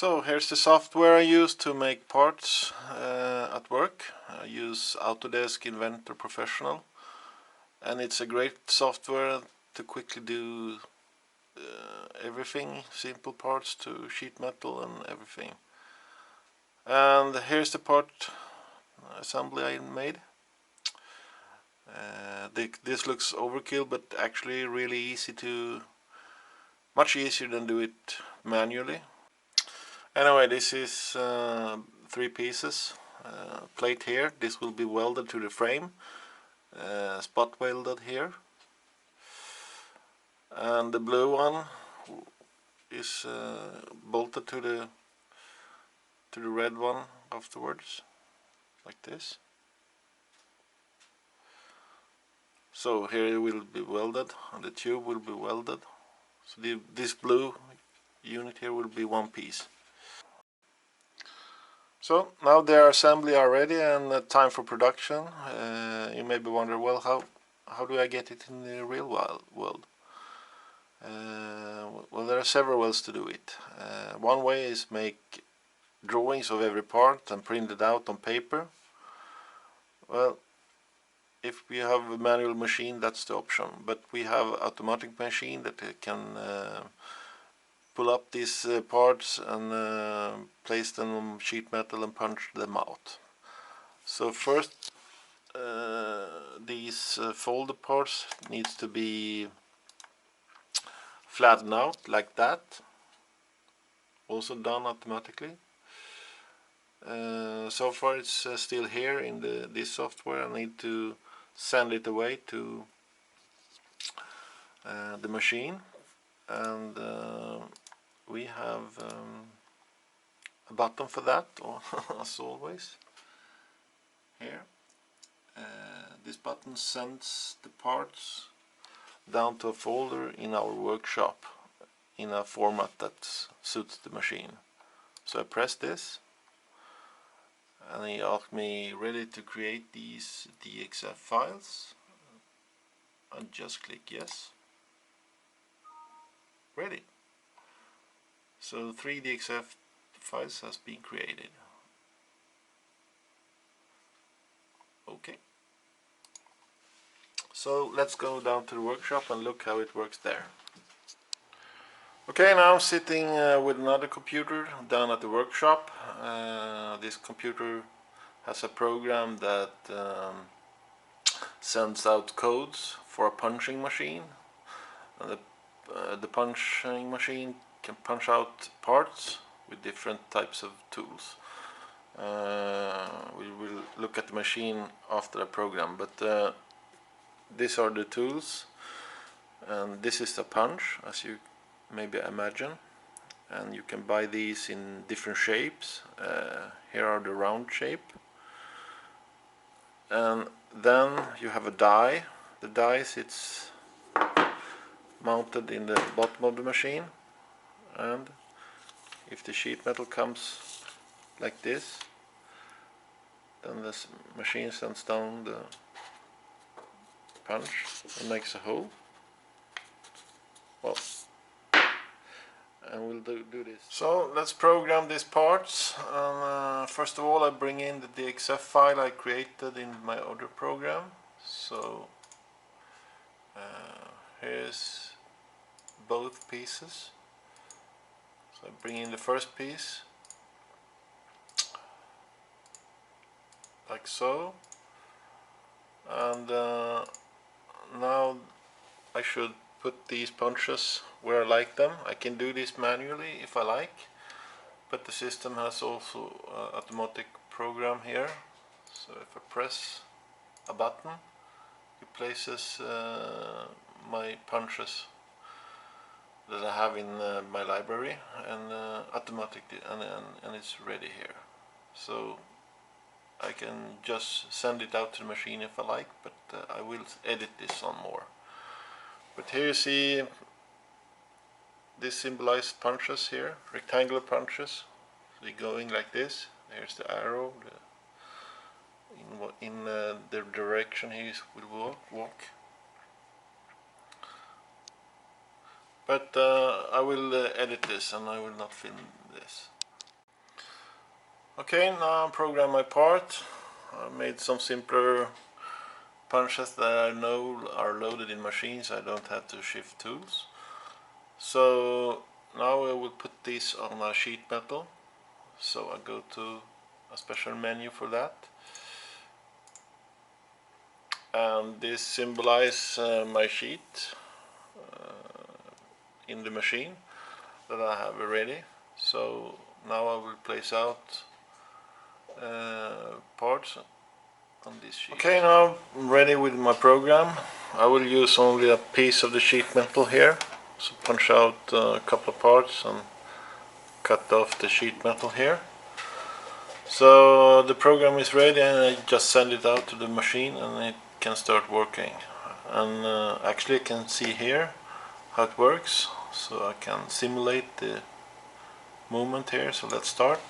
So here's the software I use to make parts at work. I use Autodesk Inventor Professional, and it's a great software to quickly do everything, simple parts to sheet metal and everything. And here's the part assembly I made. This looks overkill, but actually really easy to, much easier than do it manually. Anyway, this is 3 pieces. Plate here, this will be welded to the frame, spot welded here, and the blue one is bolted to the red one afterwards, like this. So here it will be welded, and the tube will be welded. So this blue unit here will be one piece. So now their assembly are ready and time for production. You maybe wonder, well, how do I get it in the real world? Well, there are several ways to do it. One way is make drawings of every part and print it out on paper. Well, if we have a manual machine, that's the option, but we have automatic machine that can pull up these parts and place them on sheet metal and punch them out. So first these folded parts needs to be flattened out like that, also done automatically. So far it's still here in this software. I need to send it away to the machine, and we have a button for that, as always. Here, this button sends the parts down to a folder in our workshop in a format that suits the machine. So I press this, and he asked me ready to create these DXF files, and just click yes. Ready. So 3 DXF files has been created. Okay. So let's go down to the workshop and look how it works there. Okay, now I'm sitting with another computer down at the workshop. This computer has a program that sends out codes for a punching machine. And the punching machine can punch out parts with different types of tools. We will look at the machine after the program, but these are the tools, and this is the punch, as you maybe imagine, and you can buy these in different shapes. Here are the round shape, and then you have a die. The die sits mounted in the bottom of the machine, and if the sheet metal comes like this, then this machine sends down the punch and makes a hole. Well, and we'll do this. So let's program these parts. First of all, I bring in the DXF file I created in my other program. So here's both pieces. So I bring in the first piece, like so, and now I should put these punches where I like them. I can do this manually if I like, but the system has also an automatic program here. So if I press a button, it places my punches that I have in my library, and automatically, and it's ready here. So I can just send it out to the machine if I like, but I will edit this on more. But here you see these symbolized punches here, rectangular punches. So they're going like this. There's the arrow. In the direction he will walk. But I will edit this, and I will not film this. Okay, now I programmed my part. I made some simpler punches that I know are loaded in machines. I don't have to shift tools. So now I will put this on a sheet metal. So I go to a special menu for that. And this symbolizes my sheet in the machine that I have ready. So now I will place out parts on this sheet. Okay, now I'm ready with my program. I will use only a piece of the sheet metal here. So punch out a couple of parts and cut off the sheet metal here. So the program is ready and I just send it out to the machine and it can start working. And actually I can see here how it works. So I can simulate the movement here. So let's start.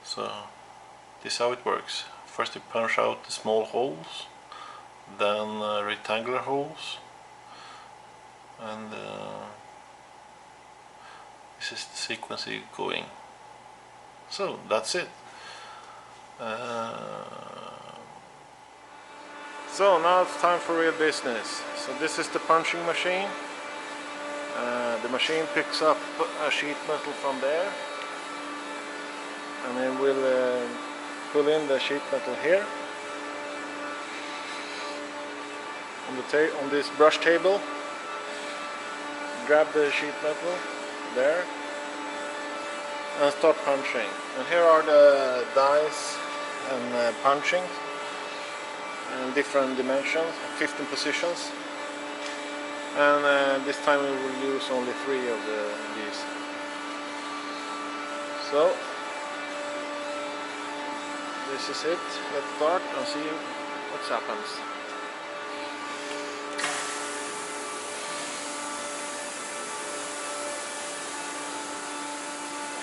So this is how it works. First you punch out the small holes, then rectangular holes, and this is the sequence going. So that's it. So now it's time for real business. So this is the punching machine. The machine picks up a sheet metal from there, and then we'll pull in the sheet metal here on this brush table. Grab the sheet metal there and start punching. And here are the dies and punching in different dimensions, 15 positions. And this time we will use only 3 of these. So this is it. Let's start and see what happens.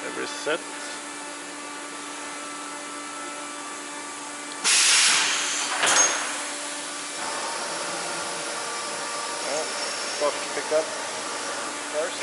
Every set. Start to pick up first.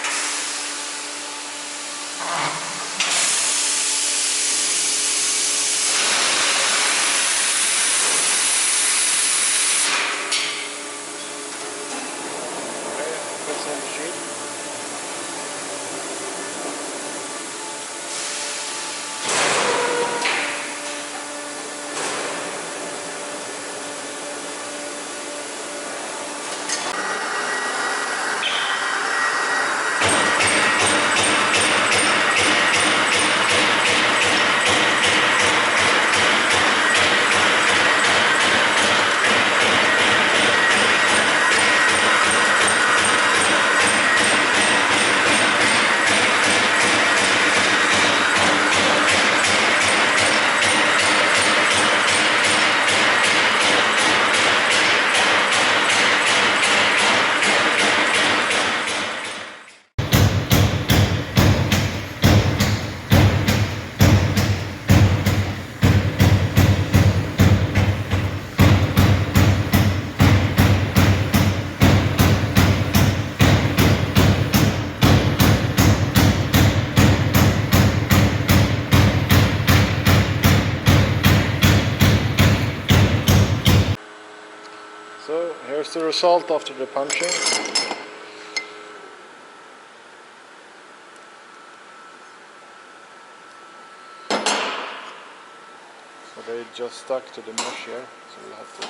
So here's the result after the punching. So they just stuck to the mesh here, so we'll have to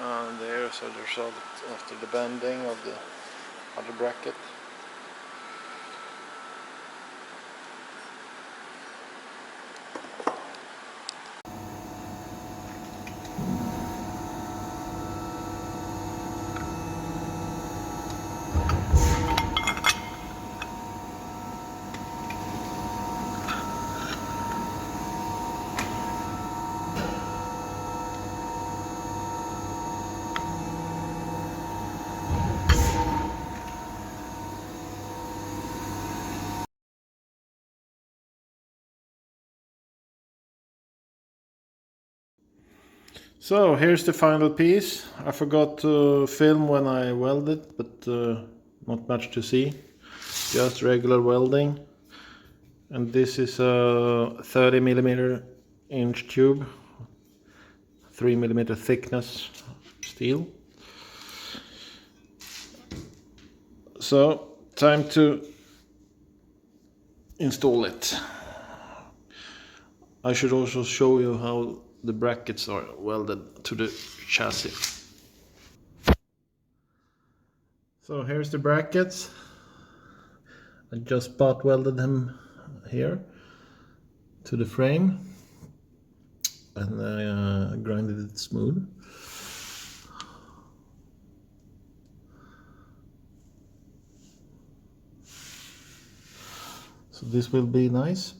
and there's the result after the bending of the other bracket. So here's the final piece. I forgot to film when I welded, but not much to see. Just regular welding. And this is a 30mm inch tube, 3mm thickness steel. So time to install it. I should also show you how the brackets are welded to the chassis. So here's the brackets. I just spot welded them here to the frame, and I grinded it smooth. So this will be nice.